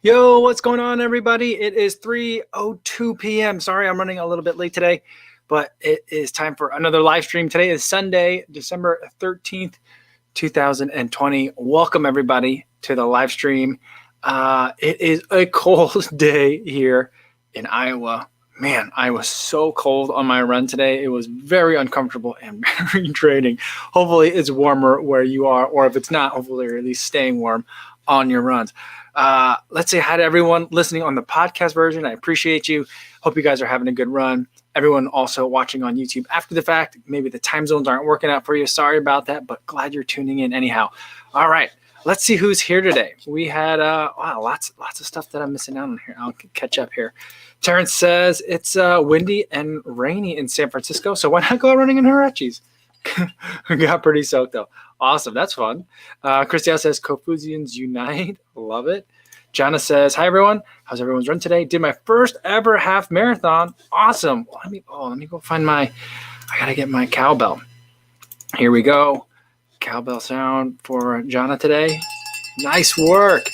Yo, what's going on, everybody? It is 3:02 p.m. Sorry, I'm running a little bit late today, but it is time for another live stream. Today is Sunday, December 13th, 2020. Welcome, everybody, to the live stream. It is a cold day here in Iowa. Man, I was so cold on my run today. It was very uncomfortable and very draining. Hopefully, it's warmer where you are, or if it's not, hopefully you're at least staying warm on your runs. Let's say hi to everyone listening on the podcast version. I appreciate you. Hope you guys are having a good run. Everyone also watching on YouTube after the fact. Maybe the time zones aren't working out for you. Sorry about that, but glad you're tuning in anyhow. All right, let's see who's here today. We had lots of stuff that I'm missing out on here. I'll catch up here. Terrence says it's windy and rainy in San Francisco, so why not go running in Huaraches? Got pretty soaked though. Awesome, that's fun. Christian says Kofuzians unite. Love it. Jana says, hi everyone. How's everyone's run today? Did my first ever half marathon. Awesome. Let me go find I gotta get my cowbell. Here we go. Cowbell sound for Jana today. Nice work.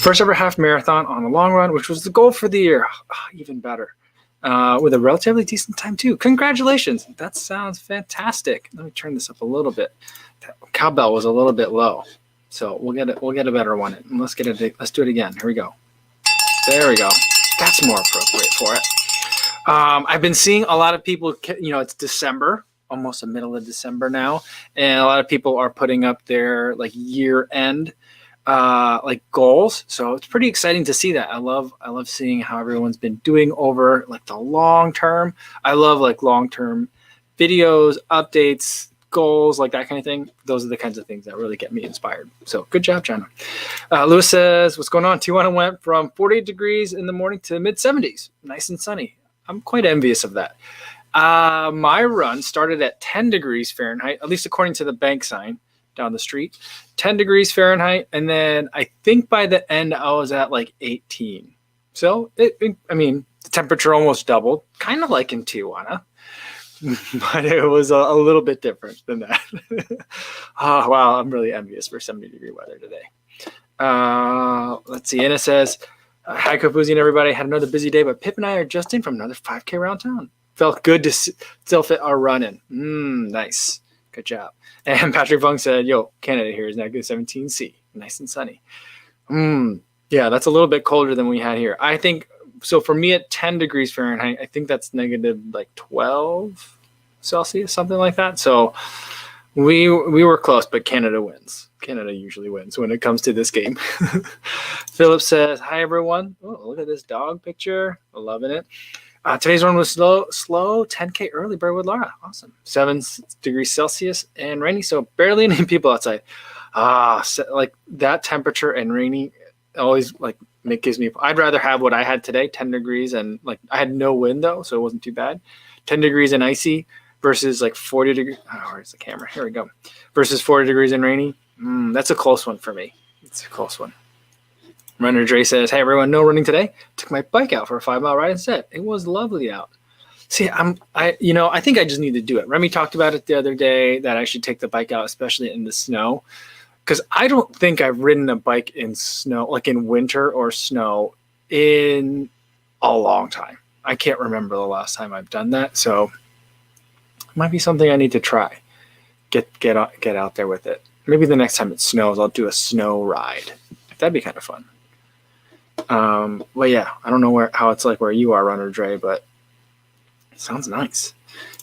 First ever half marathon on the long run, which was the goal for the year. Even better. With a relatively decent time too. Congratulations. That sounds fantastic. Let me turn this up a little bit. That cowbell was a little bit low. So we'll get a better one. Let's do it again. Here we go. There we go. That's more appropriate for it. I've been seeing a lot of people, it's December, almost the middle of December now. And a lot of people are putting up their year end goals. So it's pretty exciting to see that. I love seeing how everyone's been doing over the long term. I love long-term videos, updates, goals, that kind of thing. Those are the kinds of things that really get me inspired. So good job, Jana. Lewis says, what's going on? Tijuana went from 48 degrees in the morning to mid 70s. Nice and sunny. I'm quite envious of that. My run started at 10 degrees Fahrenheit, at least according to the bank sign down the street, 10 degrees Fahrenheit. And then I think by the end I was at 18. So the temperature almost doubled, kind of like in Tijuana, but it was a little bit different than that. Oh, wow. I'm really envious for 70-degree weather today. Let's see. Anna says, hi, Kofuzi and everybody. Had another busy day, but Pip and I are just in from another 5K around town. Felt good to still fit our run in. Nice. Good job. And Patrick Fung said, yo, Canada here is now good 17C. Nice and sunny. Yeah, that's a little bit colder than we had here. I think, so for me at 10 degrees Fahrenheit, I think that's negative 12 Celsius, something like that. So we were close, but Canada wins. Canada usually wins when it comes to this game. Philip says, hi, everyone. Oh, look at this dog picture. I'm loving it. Today's run was slow, 10K early bird with Laura. Awesome. 7 degrees Celsius and rainy, so barely any people outside. That temperature and rainy always gives me, I'd rather have what I had today, 10 degrees, and I had no wind though, so it wasn't too bad. 10 degrees and icy versus 40 degrees. Oh, where's the camera? Here we go. Versus 40 degrees and rainy. That's a close one for me. It's a close one. Runner Dre says, hey everyone, no running today. Took my bike out for a 5-mile ride instead. It was lovely out. See, I think I just need to do it. Remy talked about it the other day that I should take the bike out, especially in the snow. Because I don't think I've ridden a bike in snow, in winter or snow, in a long time. I can't remember the last time I've done that. So it might be something I need to try. Get out there with it. Maybe the next time it snows, I'll do a snow ride. That'd be kind of fun. Well, yeah, I don't know how it's where you are, Runner Dre, but it sounds nice.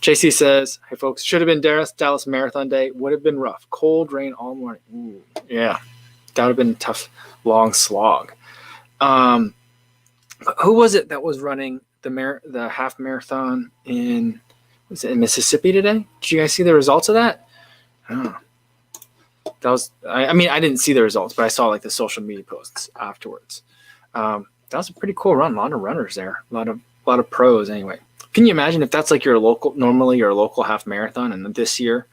JC says, hey folks, should have been Dallas Marathon Day. Would have been rough. Cold rain all morning. Ooh, yeah, that would have been a tough, long slog. Who was it that was running the half marathon in Mississippi today? Did you guys see the results of that? I don't know. That was, I didn't see the results, but I saw the social media posts afterwards. That was a pretty cool run. A lot of runners there. A lot of pros anyway. Can you imagine if that's your local half marathon, and this year,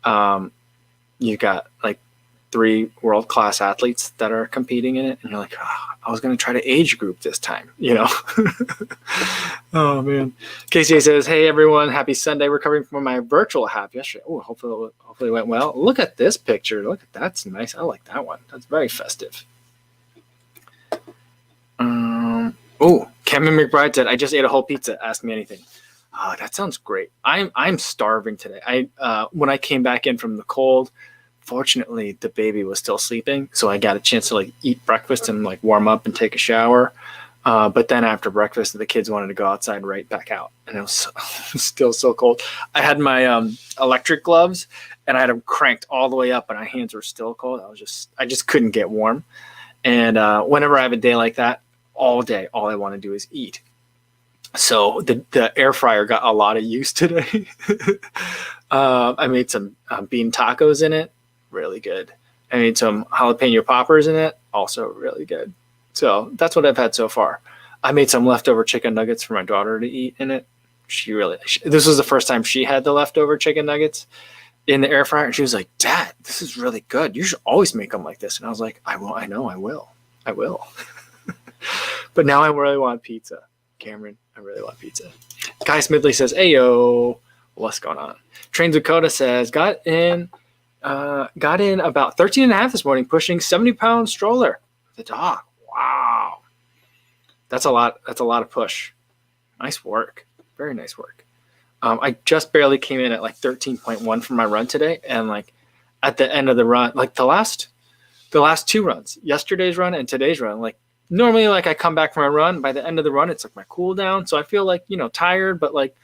you got 3 world-class athletes that are competing in it, and you're I was going to try to age group this time, Oh man. KCA says, hey everyone, happy Sunday. Recovering from my virtual half yesterday. Oh, hopefully it went well. Look at this picture. Look at that's nice. I like that one. That's very festive. Oh, Cameron McBride said, I just ate a whole pizza. Ask me anything. Oh, that sounds great. I'm starving today. When I came back in from the cold, fortunately the baby was still sleeping, so I got a chance to like eat breakfast and like warm up and take a shower. But then after breakfast, the kids wanted to go outside right back out, and it was still so cold. I had my electric gloves, and I had them cranked all the way up, and my hands were still cold. I just couldn't get warm. And whenever I have a day like that, all day, all I want to do is eat. So the air fryer got a lot of use today. I made some bean tacos in it, really good. I made some jalapeno poppers in it, also really good. So that's what I've had so far. I made some leftover chicken nuggets for my daughter to eat in it. This was the first time she had the leftover chicken nuggets in the air fryer. And she was like, Dad, this is really good. You should always make them like this. And I was like, I will. But now I really want pizza. Cameron, I really want pizza. Guy Smidley says, hey, yo, what's going on? Trains Dakota says, got in about 13 and a half this morning, pushing 70-pound stroller. The dog. Wow. That's a lot of push. Nice work. Very nice work. I just barely came in at like 13.1 for my run today. And like at the end of the run, like the last two runs, yesterday's run and today's run, like normally like I come back from a run, by the end of the run, it's like my cool down. So I feel like, tired, but like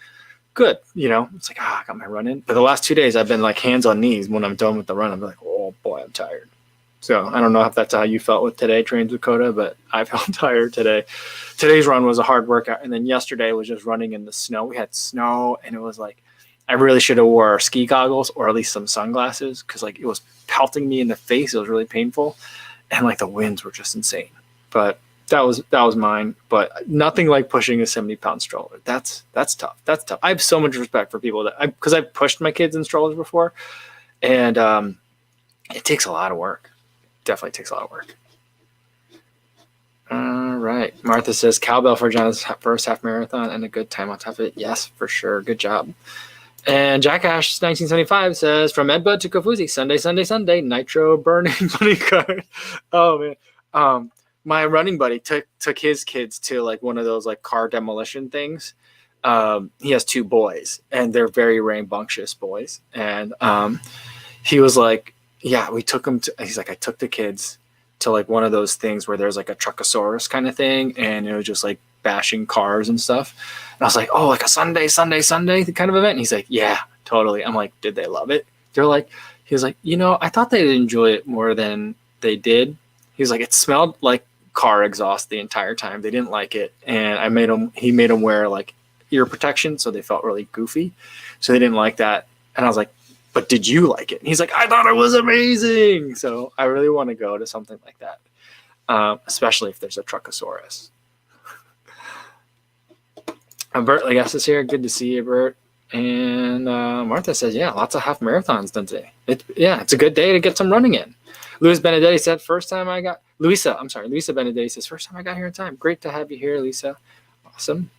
good, it's like, I got my run in. But the last 2 days I've been like hands on knees. When I'm done with the run, I'm like, oh boy, I'm tired. So I don't know if that's how you felt with today, Trains Dakota, but I felt tired today. Today's run was a hard workout. And then yesterday was just running in the snow. We had snow, and it was like, I really should have wore ski goggles or at least some sunglasses, because like it was pelting me in the face. It was really painful. And like the winds were just insane. But that was mine. But nothing like pushing a 70-pound stroller. That's tough. That's tough. I have so much respect for people because I've pushed my kids in strollers before, and it takes a lot of work. Definitely takes a lot of work. All right. Martha says, cowbell for John's first half marathon and a good time on top of it. Yes, for sure. Good job. And Jack Ash 1975 says, from Edbud to Kofuzi, Sunday, nitro burning bunny card. Oh man. My running buddy took his kids to like one of those like car demolition things. He has two boys, and they're very rambunctious boys. And he was like, yeah, we took him to, he's like, I took the kids to like one of those things where there's like a Truckosaurus kind of thing, and it was just like bashing cars and stuff. And I was like, oh, like a Sunday kind of event. And he's like, yeah, totally. I'm like, did they love it? He was like, I thought they'd enjoy it more than they did. He was like, it smelled like car exhaust the entire time. They didn't like it. And he made them wear like ear protection, so they felt really goofy. So they didn't like that. And I was like, but did you like it? And he's like, I thought it was amazing. So I really want to go to something like that, especially if there's a Truckosaurus. Bert, I guess, is here. Good to see you, Bert. And Martha says, yeah, lots of half marathons done today. It's a good day to get some running in. Luisa Benedetti said, Luisa Benedetti says, first time I got here in time. Great to have you here, Lisa. Awesome.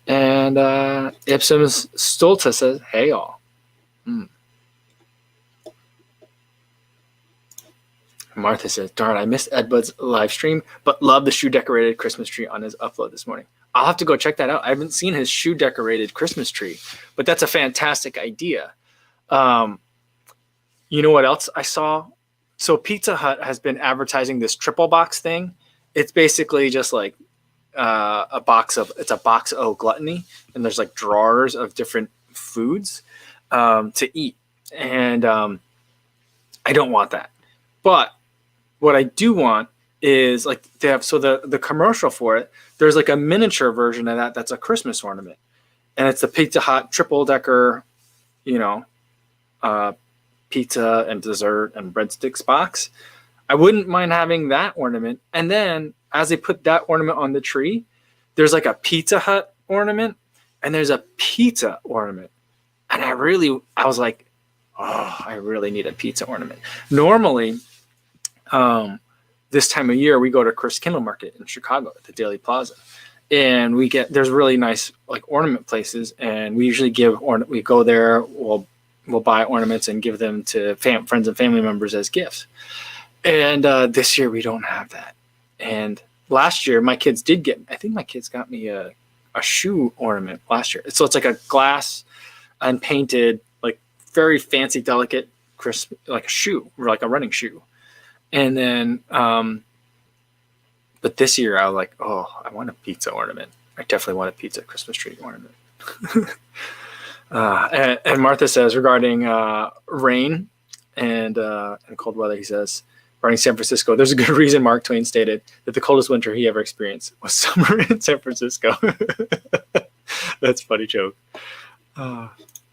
And Ipsum's Stolta says, hey, all. Martha says, darn, I missed Ed Bud's live stream, but love the shoe decorated Christmas tree on his upload this morning. I'll have to go check that out. I haven't seen his shoe decorated Christmas tree, but that's a fantastic idea. You know what else I saw? So Pizza Hut has been advertising this triple box thing. It's basically just like a box of gluttony, and there's like drawers of different foods to eat. And I don't want that. But what I do want is like they have, so the commercial for it, there's like a miniature version of that's a Christmas ornament. And it's the Pizza Hut triple decker, pizza and dessert and breadsticks box. I wouldn't mind having that ornament. And then as they put that ornament on the tree, there's like a Pizza Hut ornament and there's a pizza ornament. And I was like, oh, I really need a pizza ornament. Normally, this time of year, we go to Chris Kindle Market in Chicago at the Daily Plaza, and there's really nice like ornament places, and we usually we go there, we'll buy ornaments and give them to friends and family members as gifts. And this year we don't have that, and last year my kids did get, I think my kids got me a shoe ornament last year. So it's like a glass unpainted, like very fancy, delicate, crisp, like a shoe or like a running shoe. And then, but this year I was like, oh, I want a pizza ornament. I definitely want a pizza Christmas tree ornament. And Martha says regarding rain and cold weather, he says, regarding San Francisco, there's a good reason Mark Twain stated that the coldest winter he ever experienced was summer in San Francisco. That's a funny joke.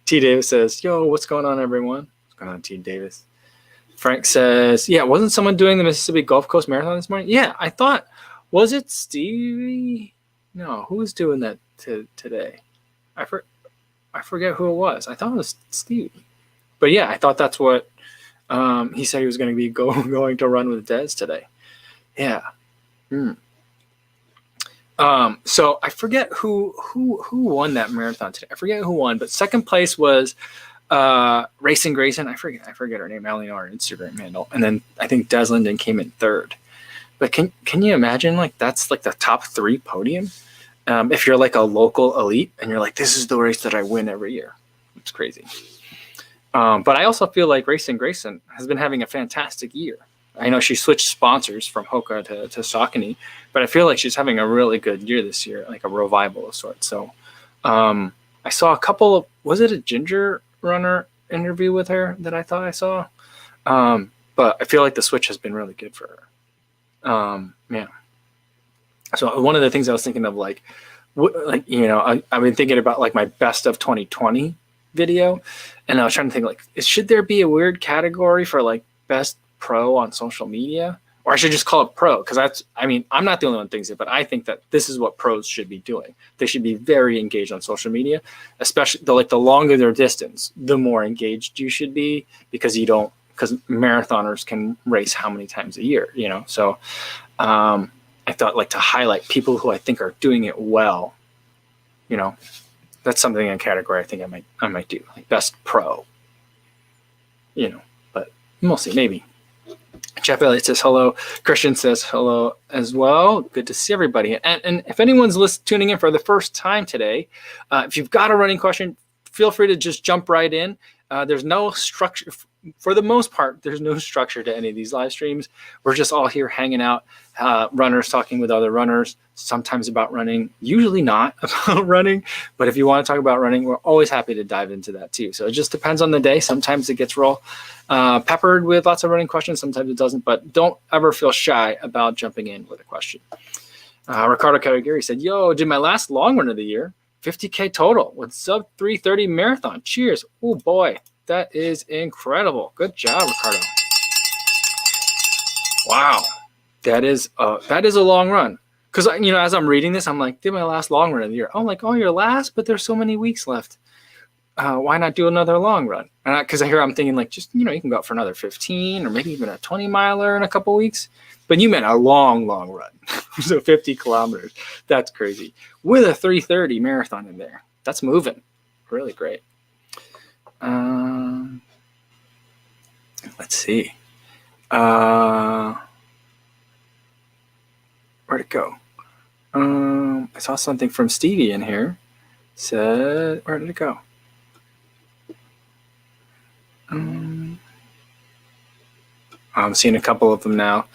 T. Davis says, yo, what's going on, everyone? What's going on, T. Davis? Frank says, yeah, wasn't someone doing the Mississippi Gulf Coast Marathon this morning? Yeah, I thought, was it Stevie? No, who was doing that today? I forget who it was. I thought it was Stevie. But yeah, I thought that's what he said he was going to be going to run with Dez today. Yeah. So I forget who won that marathon today. I forget who won, but second place was Racing Grayson. I forget her name. I only know her Instagram handle. And then I think Des Linden came in third. But can you imagine, like, that's like the top 3 podium? If you're like a local elite and you're like, this is the race that I win every year. It's crazy. But I also feel like Racing Grayson has been having a fantastic year. I know she switched sponsors from Hoka to Saucony, but I feel like she's having a really good year this year, like a revival of sorts. So I saw a couple of, was it a Ginger Runner interview with her that I thought I saw? But I feel like the switch has been really good for her. Yeah. So one of the things I was thinking of, like, I've been thinking about like my best of 2020 video, and I was trying to think, like, should there be a weird category for like best pro on social media, or I should just call it pro? Because I'm not the only one thinks it, but I think that this is what pros should be doing. They should be very engaged on social media, especially the longer their distance, the more engaged you should be, because marathoners can race how many times a year, So I thought, like, to highlight people who I think are doing it well, that's something in a category I think I might do, like best pro, but we'll see, maybe. Jeff Elliott says hello. Christian says hello as well. Good to see everybody. And if anyone's tuning in for the first time today, if you've got a running question, feel free to just jump right in. There's no structure. For the most part, there's no structure to any of these live streams. We're just all here hanging out, runners talking with other runners, sometimes about running, usually not about running. But if you want to talk about running, we're always happy to dive into that too. So it just depends on the day. Sometimes it gets peppered with lots of running questions. Sometimes it doesn't. But don't ever feel shy about jumping in with a question. Ricardo Kawagiri said, yo, did my last long run of the year, 50K total with sub 3:30 marathon. Cheers. Oh, boy. That is incredible. Good job, Ricardo. Wow. That is a long run. Because, as I'm reading this, I'm like, did my last long run of the year. I'm like, oh, your last? But there's so many weeks left. Why not do another long run? Because I'm thinking, like, just, you can go out for another 15 or maybe even a 20 miler in a couple weeks. But you meant a long, long run. So 50 kilometers. That's crazy. With a 3:30 marathon in there. That's moving. Really great. Let's see. Where'd it go? I saw something from Stevie in here. Said, where did it go? I'm seeing a couple of them now.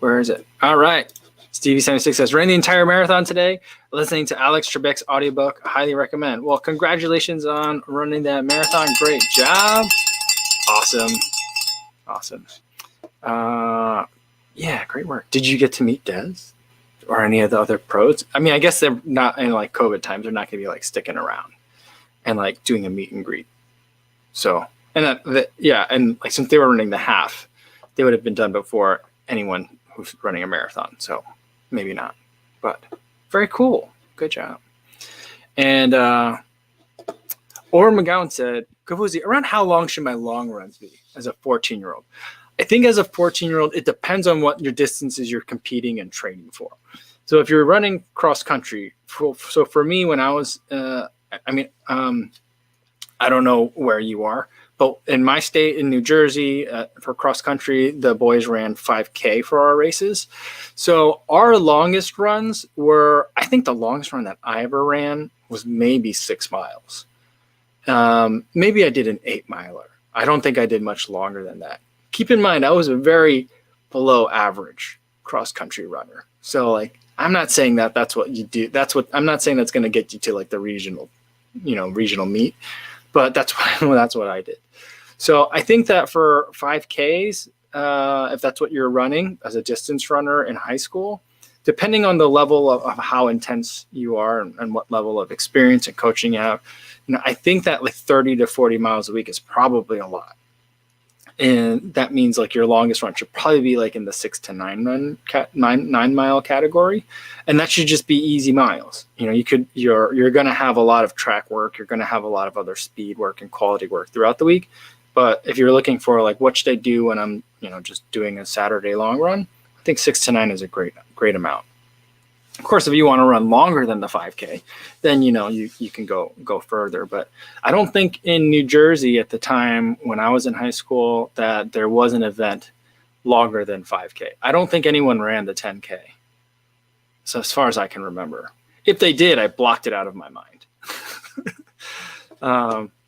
Where is it? All right. Stevie76 says, ran the entire marathon today, listening to Alex Trebek's audiobook. Highly recommend. Well, congratulations on running that marathon. Great job. Awesome. Yeah, great work. Did you get to meet Des or any of the other pros? I mean, I guess they're not in like COVID times. They're not going to be like sticking around and like doing a meet and greet. So, and and like since they were running the half, they would have been done before anyone who's running a marathon. So maybe not, but very cool. Good job. And Orrin McGowan said, Kofuzi, around how long should my long runs be as a 14-year-old? I think as a 14-year-old, it depends on what your distances you're competing and training for. So if you're running cross country, so for me, when I was, I don't know where you are, But in my state, in New Jersey, for cross country, the boys ran 5K for our races. So our longest runs were, I think the longest run that I ever ran was maybe 6 miles. Maybe I did an 8-miler. I don't think I did much longer than that. Keep in mind, I was a very below average cross country runner. So like, I'm not saying that that's what you do. I'm not saying that's going to get you to like the regional meet, but that's what I did. So I think that for 5Ks, if that's what you're running as a distance runner in high school, depending on the level of how intense you are and what level of experience and coaching you have, I think that like 30 to 40 miles a week is probably a lot. And that means like your longest run should probably be like in the 6 to 9 mile category. And that should just be easy miles. You're going to have a lot of track work. You're going to have a lot of other speed work and quality work throughout the week. But if you're looking for like, what should I do when I'm, just doing a Saturday long run, I think 6 to 9 is a great amount. Of course, if you want to run longer than the 5K, then, you can go further. But I don't think in New Jersey at the time when I was in high school that there was an event longer than 5K. I don't think anyone ran the 10K. So as far as I can remember, if they did, I blocked it out of my mind.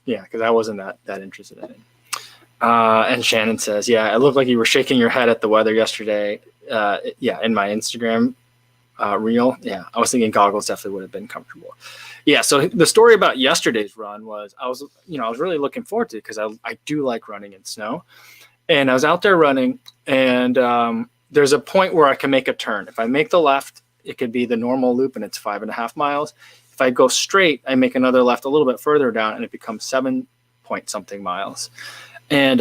Because I wasn't that interested in it. And Shannon says, yeah, it looked like you were shaking your head at the weather yesterday. In my Instagram reel. Yeah, I was thinking goggles definitely would have been comfortable. Yeah, so the story about yesterday's run was I was really looking forward to it because I do like running in snow. And I was out there running, and there's a point where I can make a turn. If I make the left, it could be the normal loop, and it's 5.5 miles. If I go straight, I make another left a little bit further down, and it becomes 7 point something miles. And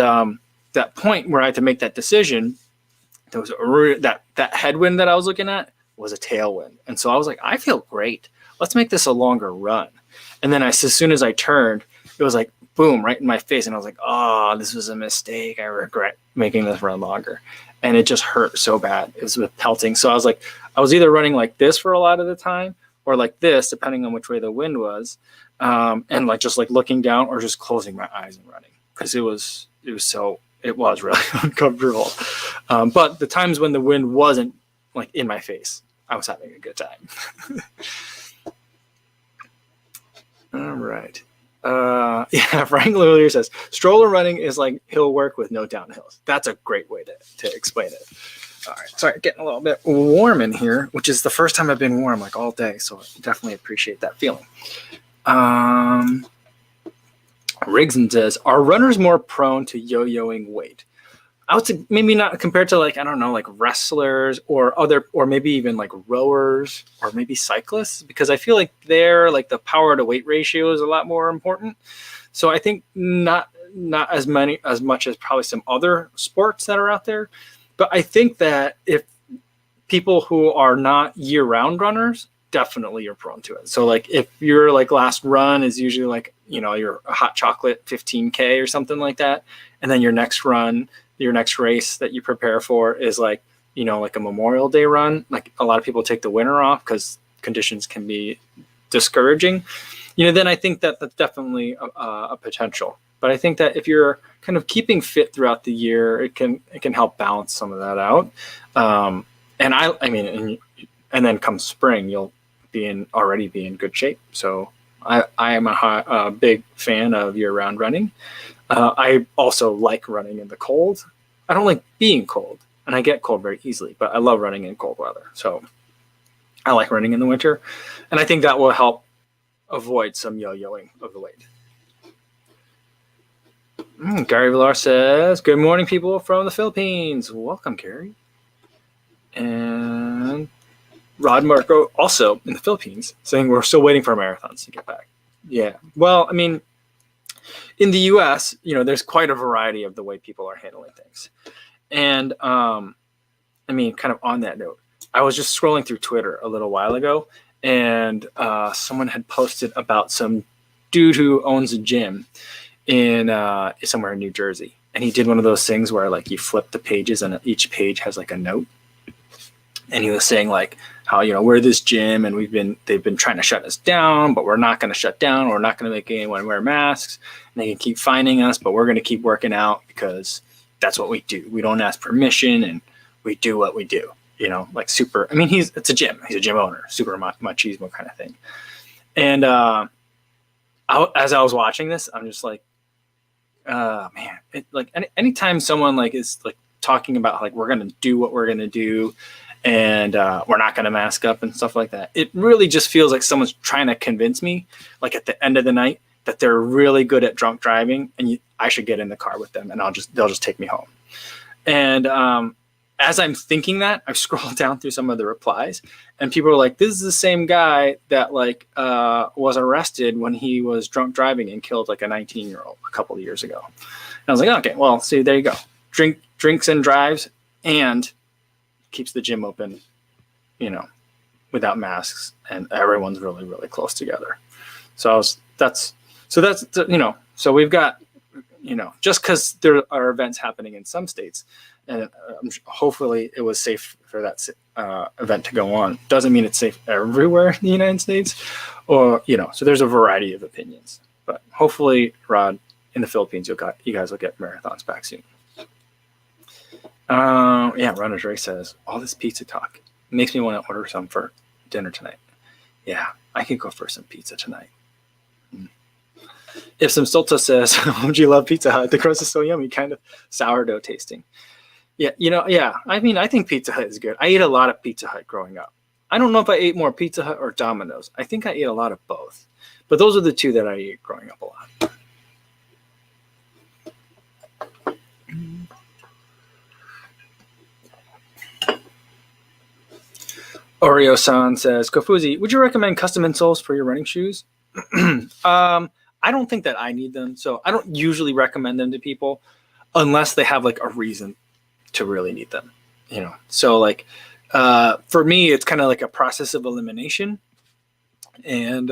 that point where I had to make that decision, there was that headwind that I was looking at was a tailwind. And so I was like, I feel great. Let's make this a longer run. And then as soon as I turned, it was like, boom, right in my face. And I was like, oh, this was a mistake. I regret making this run longer. And it just hurt so bad. It was with pelting. So I was like, I was either running like this for a lot of the time or like this, depending on which way the wind was. And like, just like looking down or just closing my eyes and running. Cause it was really uncomfortable. But the times when the wind wasn't like in my face, I was having a good time. All right. Frank Lillier says, stroller running is like hill work with no downhills. That's a great way to explain it. All right. Sorry, getting a little bit warm in here, which is the first time I've been warm like all day. So I definitely appreciate that feeling. Rigson says, are runners more prone to yo-yoing weight? I would say maybe not compared to like, I don't know, like wrestlers or maybe even like rowers or maybe cyclists, because I feel like they're like the power to weight ratio is a lot more important. So I think not as much as probably some other sports that are out there. But I think that if people who are not year-round runners, definitely you're prone to it. So like if your like last run is usually like, your hot chocolate 15K or something like that, and then your next race that you prepare for is like, like a Memorial Day run. Like a lot of people take the winter off because conditions can be discouraging. Then I think that that's definitely a potential. But I think that if you're kind of keeping fit throughout the year, it can help balance some of that out. And then come spring, you'll already be in good shape. So I am a big fan of year-round running. I also like running in the cold. I don't like being cold, and I get cold very easily, but I love running in cold weather. So I like running in the winter, and I think that will help avoid some yo-yoing of the weight. Gary Villar says, good morning, people from the Philippines. Welcome, Gary. And Rod Marco, also in the Philippines, saying we're still waiting for marathons to get back. Yeah. Well, I mean, in the US, there's quite a variety of the way people are handling things. And kind of on that note, I was just scrolling through Twitter a little while ago, and someone had posted about some dude who owns a gym in somewhere in New Jersey. And he did one of those things where like you flip the pages and each page has like a note. And he was saying like how, we're this gym and they've been trying to shut us down, but we're not going to shut down. We're not going to make anyone wear masks, and they can keep finding us, but we're going to keep working out because that's what we do. We don't ask permission, and we do what we do, like super. I mean, it's a gym. He's a gym owner, super machismo kind of thing. And as I was watching this, I'm just like, man, anytime someone like is like talking about like we're going to do what we're going to do, and we're not going to mask up and stuff like that, it really just feels like someone's trying to convince me, like at the end of the night, that they're really good at drunk driving, and I should get in the car with them, and they'll just take me home. And as I'm thinking that, I've scrolled down through some of the replies, and people are like, "This is the same guy that like was arrested when he was drunk driving and killed like a 19-year-old a couple of years ago." And I was like, "Okay, well, see, there you go. Drinks and drives, and keeps the gym open, without masks, and everyone's really, really close together." So so we've got, just because there are events happening in some states, and hopefully it was safe for that event to go on, doesn't mean it's safe everywhere in the United States, or, so there's a variety of opinions. But hopefully, Rod, in the Philippines, you guys will get marathons back soon. Runner's Race says, all this pizza talk makes me want to order some for dinner tonight. Yeah, I could go for some pizza tonight. If some Stolta says, would you love Pizza Hut? The crust is so yummy, kind of sourdough tasting. Yeah. I mean, I think Pizza Hut is good. I ate a lot of Pizza Hut growing up. I don't know if I ate more Pizza Hut or Domino's. I think I ate a lot of both. But those are the two that I ate growing up a lot. Oreo-san says, Kofuzi, would you recommend custom insoles for your running shoes? I don't think that I need them. So I don't usually recommend them to people unless they have like a reason to really need them, So like, for me, it's kind of like a process of elimination. And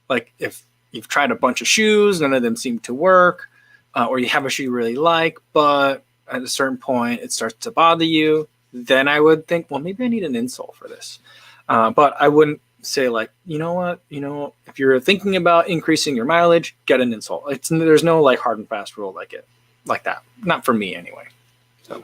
like if you've tried a bunch of shoes, none of them seem to work, or you have a shoe you really like, but at a certain point it starts to bother you, then I would think, well, maybe I need an insole for this. But I wouldn't say like, if you're thinking about increasing your mileage, get an insole. There's no like hard and fast rule like that. Not for me anyway. So,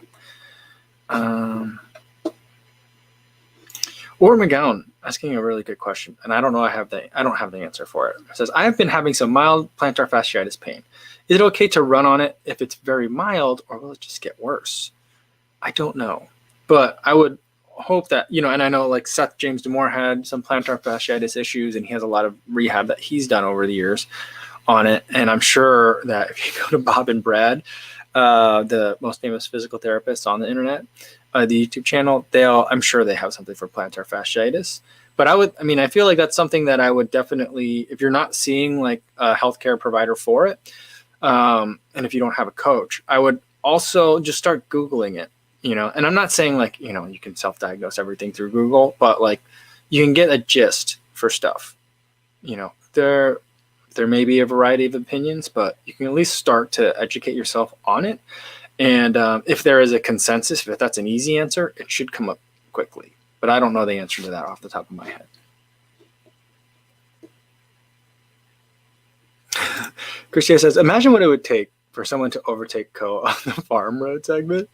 or McGowan asking a really good question, and I don't know. I don't have the answer for it. It says, I have been having some mild plantar fasciitis pain. Is it okay to run on it if it's very mild, or will it just get worse? I don't know, but I would hope that, and I know like Seth James Damore had some plantar fasciitis issues, and he has a lot of rehab that he's done over the years on it. And I'm sure that if you go to Bob and Brad, the most famous physical therapists on the internet, the YouTube channel, I'm sure they have something for plantar fasciitis. But I feel like that's something that I would definitely, if you're not seeing like a healthcare provider for it, and if you don't have a coach, I would also just start Googling it. And I'm not saying like, you can self-diagnose everything through Google, but like you can get a gist for stuff. There may be a variety of opinions, but you can at least start to educate yourself on it. And if there is a consensus, if that's an easy answer, it should come up quickly. But I don't know the answer to that off the top of my head. Christia says, imagine what it would take for someone to overtake Ko on the farm road segment.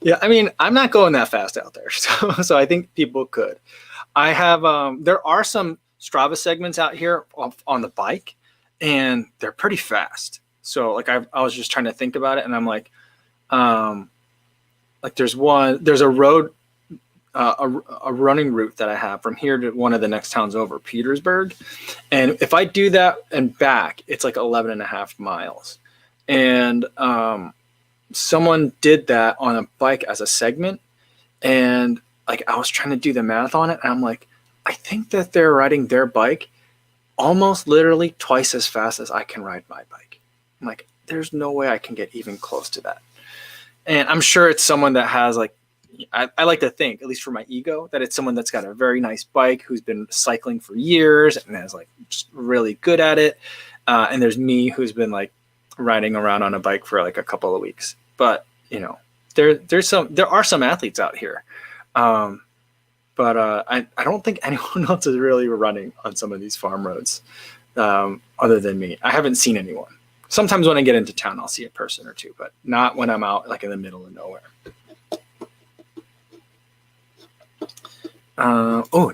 Yeah, I mean, I'm not going that fast out there. So I think people could. I have, there are some Strava segments out here on the bike, and they're pretty fast. So like I was just trying to think about it, and I'm like there's a road, a running route that I have from here to one of the next towns over, Petersburg. And if I do that and back, it's like 11 and a half miles. And someone did that on a bike as a segment. And like, I was trying to do the math on it. And I'm like, I think that they're riding their bike almost literally twice as fast as I can ride my bike. I'm like, there's no way I can get even close to that. And I'm sure it's someone that has like, I like to think, at least for my ego, that it's someone that's got a very nice bike, who's been cycling for years and is like just really good at it. And there's me, who's been like riding around on a bike for like a couple of weeks. But there are some athletes out here. But I don't think anyone else is really running on some of these farm roads other than me. I haven't seen anyone. Sometimes when I get into town, I'll see a person or two, but not when I'm out like in the middle of nowhere.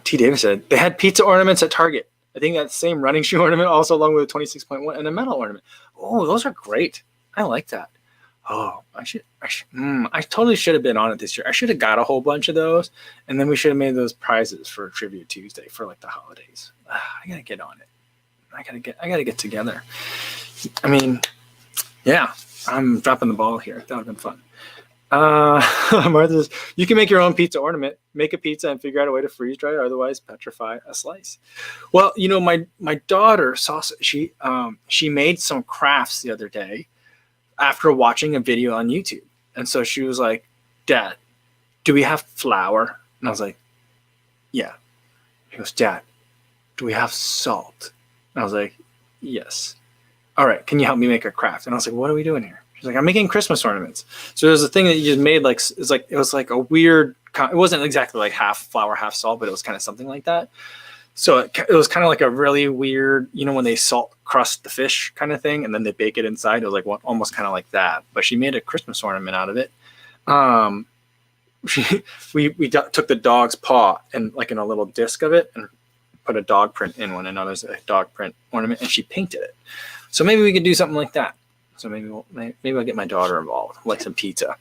T. Davis said they had pizza ornaments at Target. I think that same running shoe ornament also along with a 26.1 and a metal ornament. Oh, those are great. I like that. Oh, I totally should have been on it this year. I should have got a whole bunch of those, and then we should have made those prizes for Trivia Tuesday for like the holidays. I gotta get on it. I gotta get together. I mean, yeah, I'm dropping the ball here. That would have been fun. Martha says, you can make your own pizza ornament. Make a pizza and figure out a way to freeze dry it, otherwise petrify a slice. Well, you know, my daughter she made some crafts the other day after watching a video on YouTube. And so she was like, Dad, do we have flour? And I was like, yeah. She goes, Dad, do we have salt? And I was like, yes. All right, can you help me make a craft? And I was like, what are we doing here? She's like, I'm making Christmas ornaments. So there's a thing that you just made, like it was like a weird. It wasn't exactly like half flour, half salt, but it was kind of something like that. So it was kind of like a really weird, you know, when they salt crust the fish kind of thing, and then they bake it inside. It was like almost kind of like that. But she made a Christmas ornament out of it. We took the dog's paw and like in a little disc of it and put a dog print in one, and now there's a dog print ornament, and she painted it. So maybe we could do something like that. So maybe I'll get my daughter involved, like some pizza.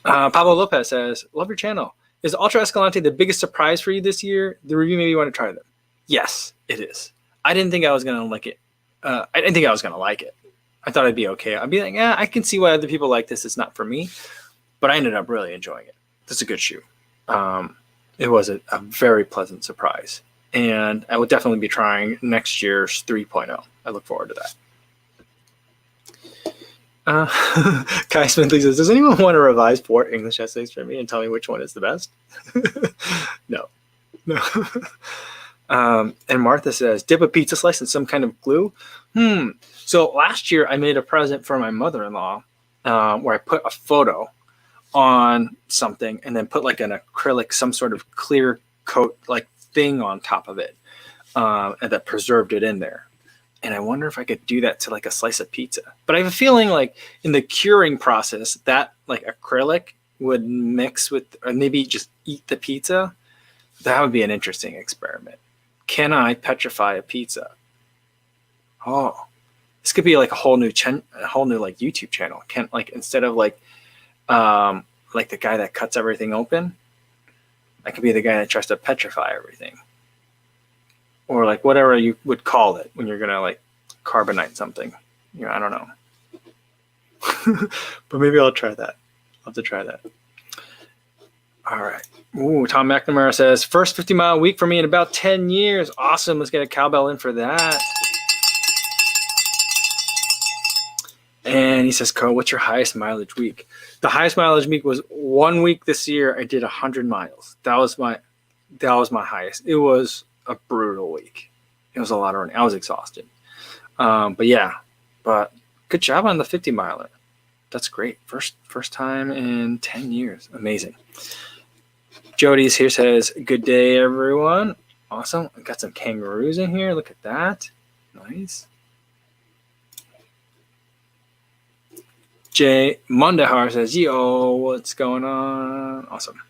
Pablo Lopez says, love your channel. Is Ultra Escalante the biggest surprise for you this year? The review made me want to try them. Yes, it is. I didn't think I was going to like it. I didn't think I was going to like it. I thought I'd be okay. I'd be like, yeah, I can see why other people like this. It's not for me. But I ended up really enjoying it. It's a good shoe. It was a very pleasant surprise. And I will definitely be trying next year's 3.0. I look forward to that. Kai Smithley says, does anyone want to revise 4 English essays for me and tell me which one is the best? No. And Martha says, dip a pizza slice in some kind of glue. So last year I made a present for my mother-in-law where I put a photo on something and then put like an acrylic, some sort of clear coat like thing on top of it, and that preserved it in there. And I wonder if I could do that to like a slice of pizza. But I have a feeling like in the curing process, that like acrylic would mix with, or maybe just eat the pizza. That would be an interesting experiment. Can I petrify a pizza? Oh, this could be like a whole new like YouTube channel. Can like instead of like the guy that cuts everything open, I could be the guy that tries to petrify everything. Or like whatever you would call it when you're gonna like carbonite something. You know, I don't know. But maybe I'll try that. I'll have to try that. All right. Ooh, Tom McNamara says, first 50-mile week for me in about 10 years. Awesome. Let's get a cowbell in for that. And he says, Carl, what's your highest mileage week? The highest mileage week was 1 week this year. I did 100 miles. That was my highest. It was a brutal week. It was a lot of running. I was exhausted. But good job on the 50-miler. That's great. First time in 10 years. Amazing. Jody's here says, good day, everyone. Awesome. I got some kangaroos in here. Look at that. Nice. Jay Mundahar says, yo, what's going on? Awesome.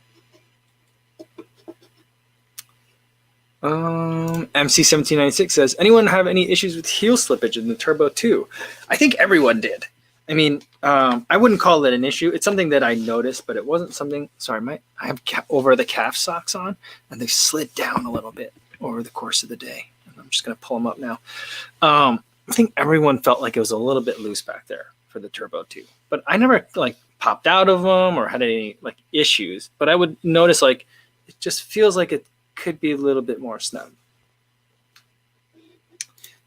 MC1796 says, anyone have any issues with heel slippage in the Turbo 2? I think everyone did. I mean, I wouldn't call it an issue. It's something that I noticed, but it wasn't something. Sorry, I have over the calf socks on, and they've slid down a little bit over the course of the day. And I'm just going to pull them up now. I think everyone felt like it was a little bit loose back there for the Turbo 2, but I never like popped out of them or had any like issues. But I would notice like it just feels like it could be a little bit more snug.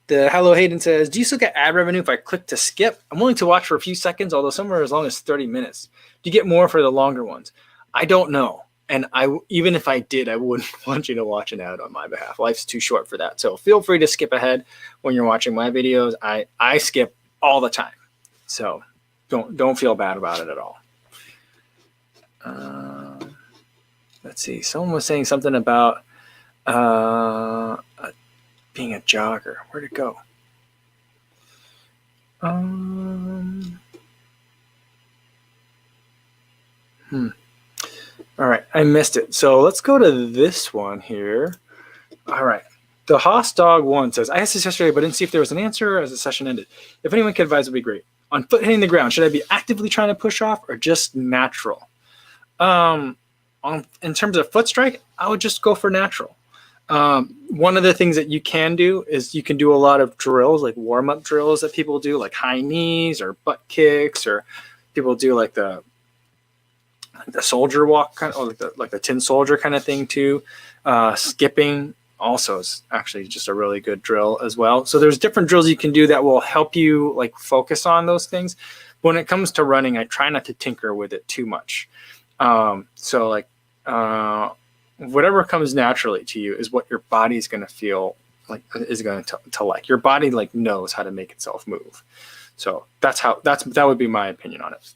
The Hello Hayden says, do you still get ad revenue if I click to skip? I'm willing to watch for a few seconds, although some are as long as 30 minutes. Do you get more for the longer ones? I don't know. And even if I did, I wouldn't want you to watch an ad on my behalf. Life's too short for that. So feel free to skip ahead when you're watching my videos. I skip all the time. So don't feel bad about it at all. let's see. Someone was saying something about being a jogger. Where'd it go? All right, I missed it. So let's go to this one here. All right. The Haas Dog 1 says, I asked this yesterday, but didn't see if there was an answer as the session ended. If anyone could advise, it would be great. On foot hitting the ground, should I be actively trying to push off or just natural? In terms of foot strike, I would just go for natural. One of the things that you can do is you can do a lot of drills, like warm-up drills that people do, like high knees or butt kicks, or people do like the soldier walk, kind of like the tin soldier kind of thing too. Skipping also is actually just a really good drill as well. So there's different drills you can do that will help you like focus on those things. When it comes to running, I try not to tinker with it too much. So like whatever comes naturally to you is what your body's going to feel like, is going to like. Your body like knows how to make itself move. So that would be my opinion on it.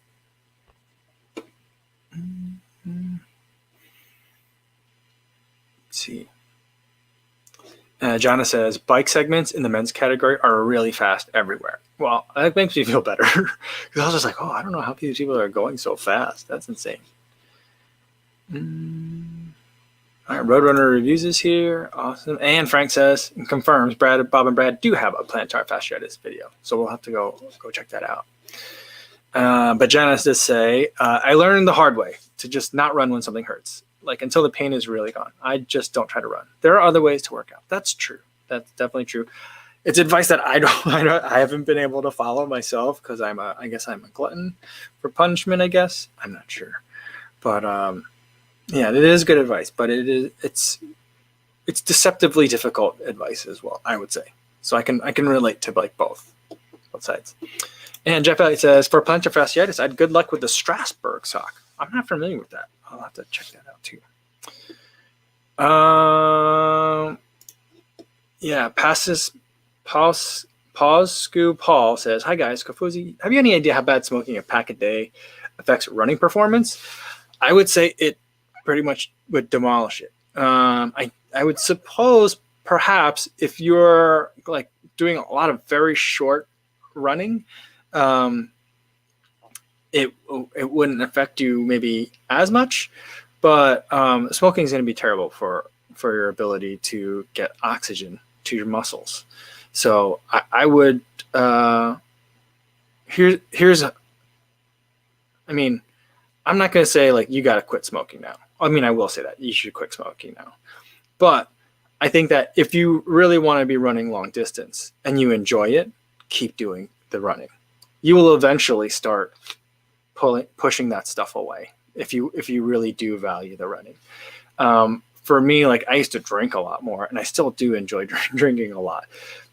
Let's see. Jana says, bike segments in the men's category are really fast everywhere. Well, that makes me feel better. Because I was just like, I don't know how these people are going so fast. That's insane. All right, Roadrunner Reviews is here. Awesome. And Frank says and confirms Bob and Brad do have a plantar fasciitis video. So we'll have to go check that out. But Janice does say, I learned the hard way to just not run when something hurts. Like until the pain is really gone. I just don't try to run. There are other ways to work out. That's true. That's definitely true. It's advice that I haven't been able to follow myself because I guess I'm a glutton for punishment, I guess. I'm not sure. But yeah, it is good advice, but it's deceptively difficult advice as well, I would say. So I can relate to like both sides. And Jeff Elliott says, for plantar fasciitis, I had good luck with the Strasbourg sock. I'm not familiar with that. I'll have to check that out too. Yeah, Paul says, hi guys, Kofuzi, have you any idea how bad smoking a pack a day affects running performance? I would say it pretty much would demolish it. I would suppose perhaps if you're like doing a lot of very short running, it wouldn't affect you maybe as much, but smoking is going to be terrible for your ability to get oxygen to your muscles. So I would here's I mean, I'm not going to say like you got to quit smoking now. I mean, I will say that you should quit smoking now, but I think that if you really want to be running long distance and you enjoy it, keep doing the running. You will eventually start pushing that stuff away if you really do value the running. For me, like I used to drink a lot more, and I still do enjoy drinking a lot,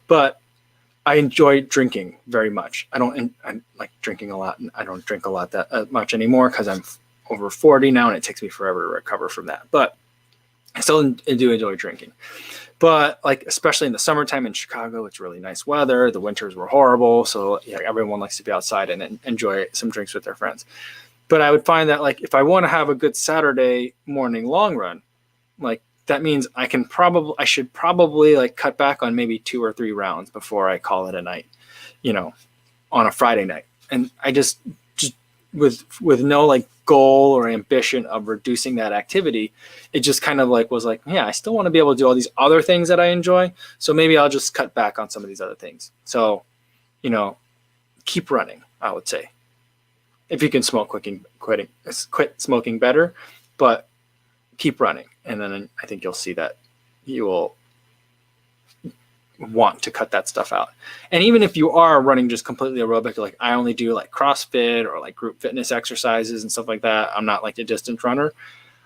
but I enjoy drinking very much. I like drinking a lot, and I don't drink a lot that much anymore because I'm over 40 now, and it takes me forever to recover from that. But I still do enjoy drinking. But like, especially in the summertime in Chicago, it's really nice weather. The winters were horrible. So yeah, everyone likes to be outside and enjoy some drinks with their friends. But I would find that like, if I want to have a good Saturday morning long run, like that means I should probably like cut back on maybe 2 or 3 rounds before I call it a night, on a Friday night. And I just with no like goal or ambition of reducing that activity, it just kind of like was like, yeah, I still want to be able to do all these other things that I enjoy. So maybe I'll just cut back on some of these other things. So, keep running, I would say. If you can quit smoking better, but keep running. And then I think you'll see that you will want to cut that stuff out. And even if you are running just completely aerobic, like I only do like CrossFit or like group fitness exercises and stuff like that, I'm not like a distance runner.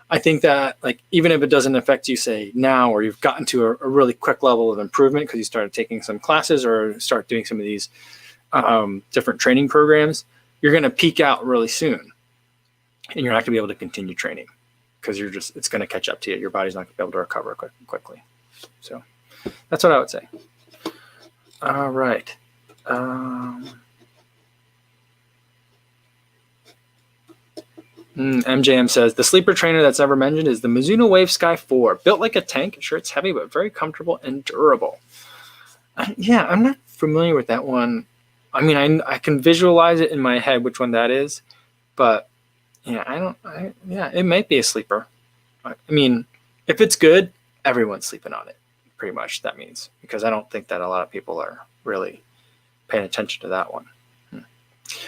I think that like, even if it doesn't affect you say now, or you've gotten to a really quick level of improvement because you started taking some classes or start doing some of these different training programs, you're going to peak out really soon and you're not going to be able to continue training because it's going to catch up to you. Your body's not going to be able to recover quickly. So that's what I would say. All right. MJM says, the sleeper trainer that's ever mentioned is the Mizuno Wave Sky 4. Built like a tank. Sure, it's heavy, but very comfortable and durable. Yeah, I'm not familiar with that one. I mean, I can visualize it in my head which one that is. But, yeah, it might be a sleeper. I mean, if it's good, everyone's sleeping on it. Pretty much, that means. Because I don't think that a lot of people are really paying attention to that one.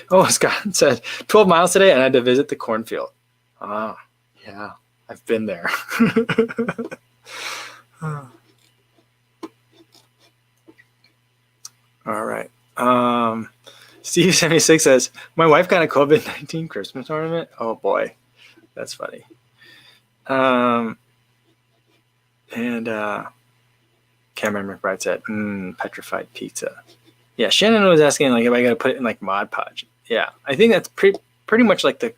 Oh, Scott said 12 miles today and I had to visit the cornfield. Ah, yeah, I've been there. All right. Steve76 says, my wife got a COVID-19 Christmas ornament. Oh boy, that's funny. Cameron McBride said, petrified pizza. Yeah, Shannon was asking like if I got to put it in like Mod Podge. Yeah, I think that's pretty much like the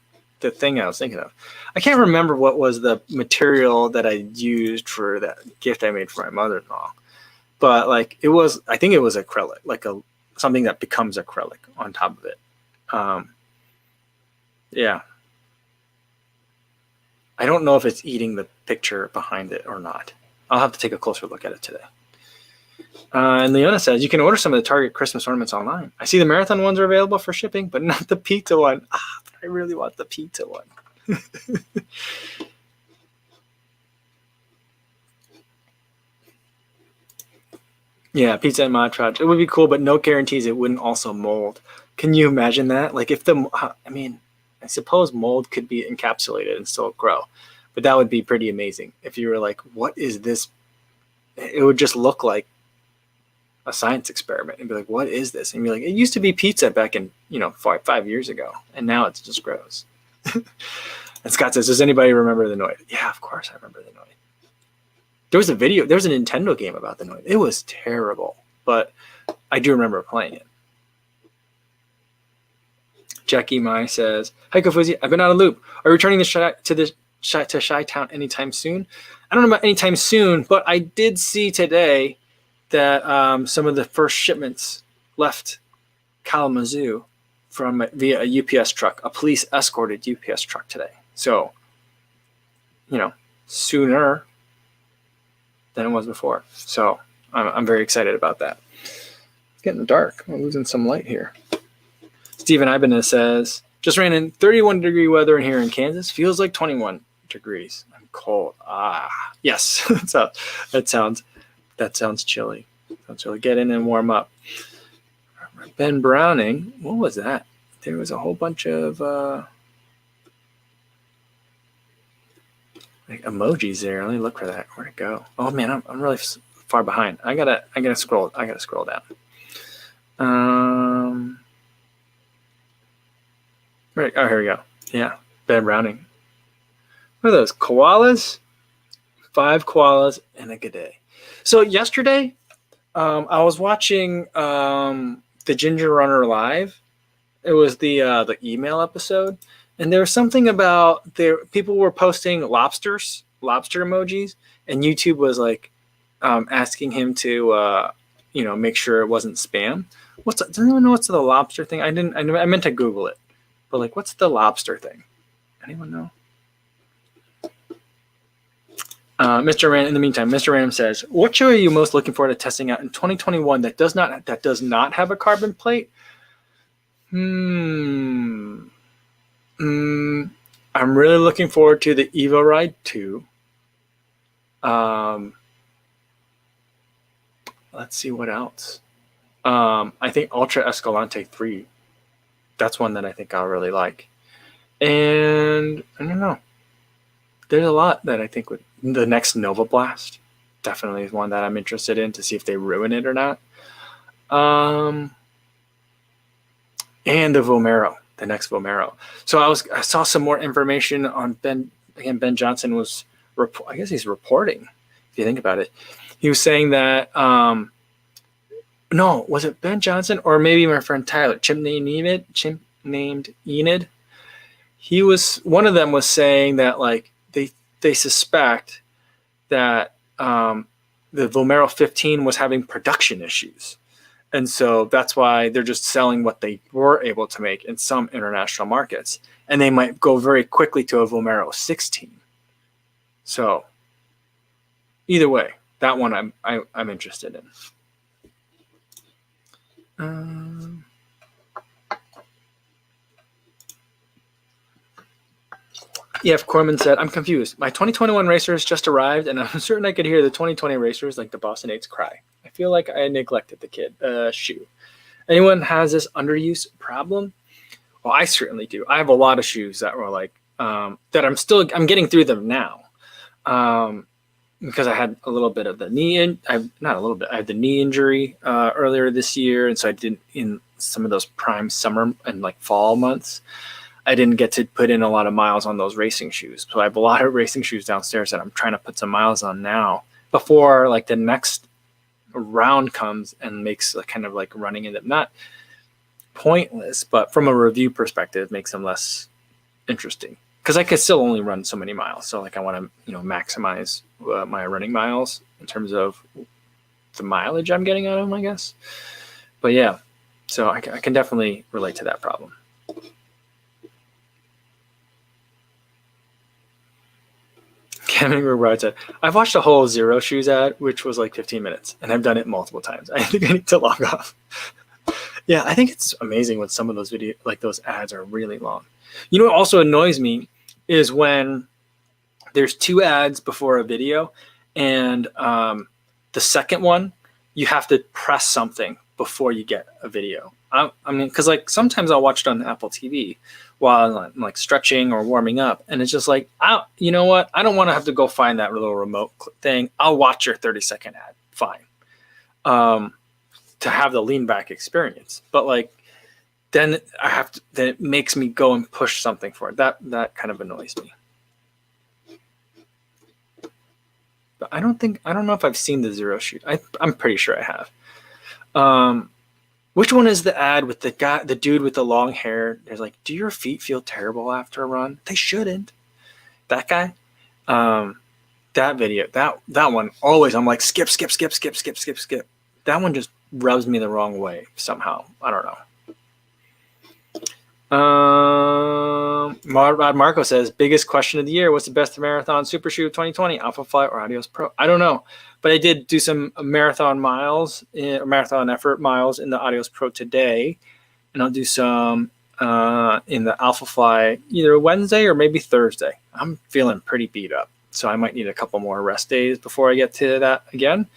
thing I was thinking of. I can't remember what was the material that I used for that gift I made for my mother-in-law, but like I think it was acrylic, like something that becomes acrylic on top of it. Yeah, I don't know if it's eating the picture behind it or not. I'll have to take a closer look at it today. And Leona says, you can order some of the Target Christmas ornaments online. I see the marathon ones are available for shipping, but not the pizza one. But I really want the pizza one. Yeah, pizza and Mod Podge. It would be cool, but no guarantees it wouldn't also mold. Can you imagine that? Like if I suppose mold could be encapsulated and still grow, but that would be pretty amazing. If you were like, what is this? It would just look like a science experiment and be like, what is this? And be like, it used to be pizza back in, 5 years ago. And now it's just gross. And Scott says, does anybody remember the Noid? Yeah, of course I remember the Noid. There was a Nintendo game about the Noid. It was terrible, but I do remember playing it. Jackie Mai says, hi Kofuzi, I've been out of loop. Are you returning to Chi-Town anytime soon? I don't know about anytime soon, but I did see today that some of the first shipments left Kalamazoo via a UPS truck, a police escorted UPS truck today. So, sooner than it was before. So I'm very excited about that. It's getting dark. I'm losing some light here. Stephen Ibanez says, just ran in 31-degree weather in here in Kansas. Feels like 21 degrees. I'm cold. Yes. So that sounds chilly. Sounds chilly. Get in and warm up. Ben Browning. What was that? There was a whole bunch of emojis there. Let me look for that. Where'd it go? Oh man, I'm really far behind. I gotta scroll down. Right. Oh, here we go. Yeah, Ben Browning. What are those? Koalas? 5 koalas and a g'day. So yesterday, I was watching the Ginger Runner Live. It was the email episode, and there was something about people were posting lobster emojis, and YouTube was like asking him to make sure it wasn't spam. Does anyone know what's the lobster thing? I meant to Google it, but like, what's the lobster thing? Anyone know? Mr. Random, in the meantime, Mr. Random says, what show are you most looking forward to testing out in 2021 that does not have a carbon plate? I'm really looking forward to the Evo Ride 2. Let's see what else. I think Ultra Escalante 3. That's one that I think I'll really like. And I don't know. There's a lot that I think the next Nova Blast definitely is one that I'm interested in to see if they ruin it or not. And the next Vomero. So I saw some more information on Ben. Again, Ben Johnson was, I guess he's reporting, if you think about it. He was saying that, no, was it Ben Johnson or maybe my friend Tyler, chimp named Enid? One of them was saying that like they suspect that the Vomero 15 was having production issues. And so that's why they're just selling what they were able to make in some international markets. And they might go very quickly to a Vomero 16. So either way, that one I'm interested in. EF Corman said, I'm confused. My 2021 racers just arrived, and I'm certain I could hear the 2020 racers like the Boston 8s cry. I feel like I neglected the kid. Shoe. Anyone has this underuse problem? Well, I certainly do. I have a lot of shoes that were like, that I'm getting through them now. Because I had a little bit of the I had the knee injury earlier this year. And so I didn't, in some of those prime summer and like fall months, I didn't get to put in a lot of miles on those racing shoes. So I have a lot of racing shoes downstairs that I'm trying to put some miles on now before like the next round comes and makes kind of like running in them not pointless, but from a review perspective, makes them less interesting. Because I could still only run so many miles. So like I want to, maximize my running miles in terms of the mileage I'm getting out of them, I guess. But yeah, so I can definitely relate to that problem. Kevin McBride said, I've watched a whole Zero Shoes ad, which was like 15 minutes, and I've done it multiple times. I think I need to log off. Yeah, I think it's amazing when some of those those ads are really long. You know what also annoys me is when there's 2 ads before a video, and the second one, you have to press something before you get a video. I mean, because like sometimes I'll watch it on Apple TV while I'm like stretching or warming up, and it's just like, you know what? I don't want to have to go find that little remote thing. I'll watch your 30-second ad. Fine. To have the lean back experience, but like then then it makes me go and push something for it. That kind of annoys me. But I don't know if I've seen the Zero Shoot. I'm pretty sure I have. Which one is the ad with the dude with the long hair? There's like, do your feet feel terrible after a run? They shouldn't. That guy. That video. That one always. I'm like skip. That one just rubs me the wrong way somehow. I don't know. Marco says, biggest question of the year, what's the best marathon super shoe of 2020, Alpha Fly or Adios Pro? I don't know, but I did do some marathon effort miles in the Adios Pro today, and I'll do some in the Alpha Fly either Wednesday or maybe Thursday. I'm feeling pretty beat up, so I might need a couple more rest days before I get to that again.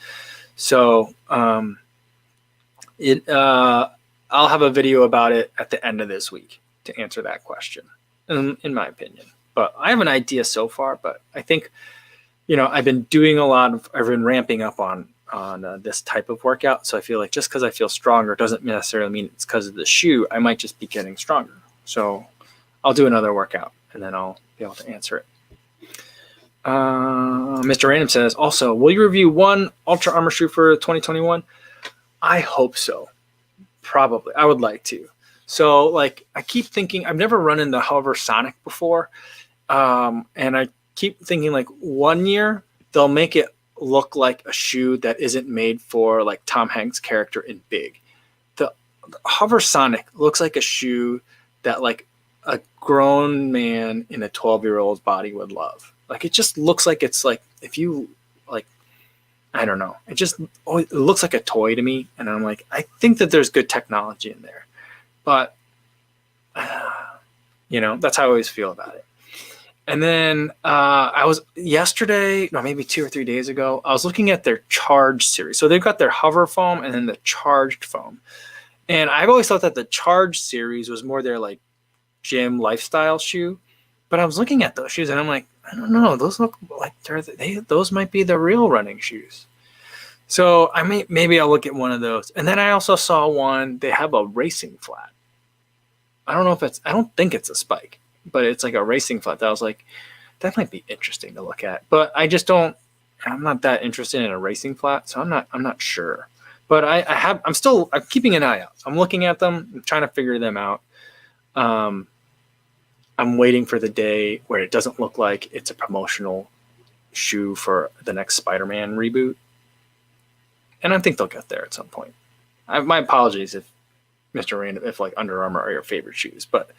So I'll have a video about it at the end of this week to answer that question, in my opinion. But I have an idea so far, but I think, I've been ramping up on this type of workout. So I feel like just because I feel stronger doesn't necessarily mean it's because of the shoe. I might just be getting stronger. So I'll do another workout and then I'll be able to answer it. Mr. Random says, also, will you review one Ultra Armor shoe for 2021? I hope so. Probably. I would like to. So like I keep thinking, I've never run in the Hover Sonic before. And I keep thinking like one year they'll make it look like a shoe that isn't made for like Tom Hanks' character in Big. The Hover Sonic looks like a shoe that like a grown man in a 12-year-old's body would love. Like it just looks like it's like if you like, I don't know. It looks like a toy to me. And I'm like, I think that there's good technology in there. But, that's how I always feel about it. And then I was maybe 2 or 3 days ago, I was looking at their Charged series. So they've got their Hover foam and then the Charged foam. And I've always thought that the Charged series was more their like gym lifestyle shoe. But I was looking at those shoes and I'm like, I don't know. Those look like those might be the real running shoes. So maybe I'll look at one of those. And then I also saw one, they have a racing flat. I don't think it's a spike, but it's like a racing flat that I was like, that might be interesting to look at. But I'm not that interested in a racing flat, so I'm not sure. But I'm keeping an eye out. I'm looking at them, I'm trying to figure them out. I'm waiting for the day where it doesn't look like it's a promotional shoe for the next Spider-Man reboot. And I think they'll get there at some point. My apologies if Mr. Random, if like Under Armour are your favorite shoes, but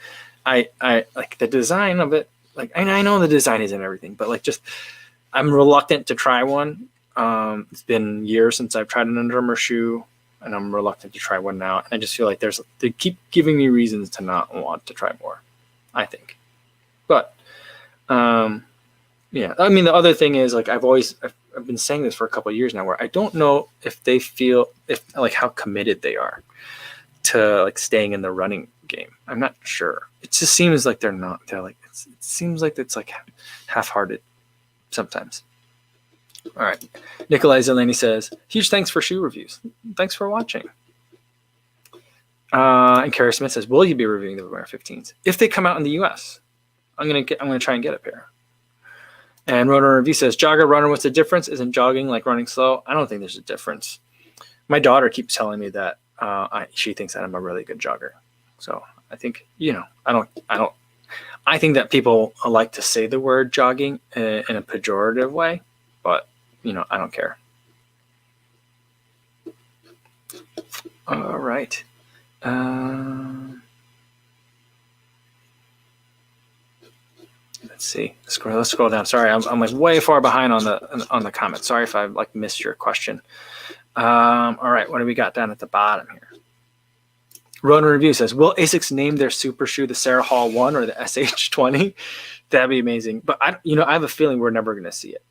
I like the design of it. Like, I know the design isn't everything, but like just I'm reluctant to try one. It's been years since I've tried an Under Armour shoe, and I'm reluctant to try one now. And I just feel like they keep giving me reasons to not want to try more, I think. But yeah, I mean, the other thing is like I've been saying this for a couple of years now, where I don't know if they feel like how committed they are to like staying in the running game. I'm not sure. It just seems like they're not. They're like it seems like it's like half-hearted sometimes. All right. Nikolai Zeleny says, huge thanks for shoe reviews. Thanks for watching. And Kara Smith says, will you be reviewing the Wear 15s? If they come out in the US, I'm gonna try and get a pair. And Runner Review says, jogger, runner, what's the difference? Isn't jogging like running slow? I don't think there's a difference. My daughter keeps telling me that she thinks that I'm a really good jogger. So I think, I think that people like to say the word jogging in a pejorative way, but I don't care. All right. Let's see. Let's scroll down. Sorry, I'm like way far behind on the comments. Sorry if I like missed your question. All right, what do we got down at the bottom here? Runner Review says, will ASICS name their super shoe the Sarah Hall 1 or the SH20? That'd be amazing. But I have a feeling we're never going to see it.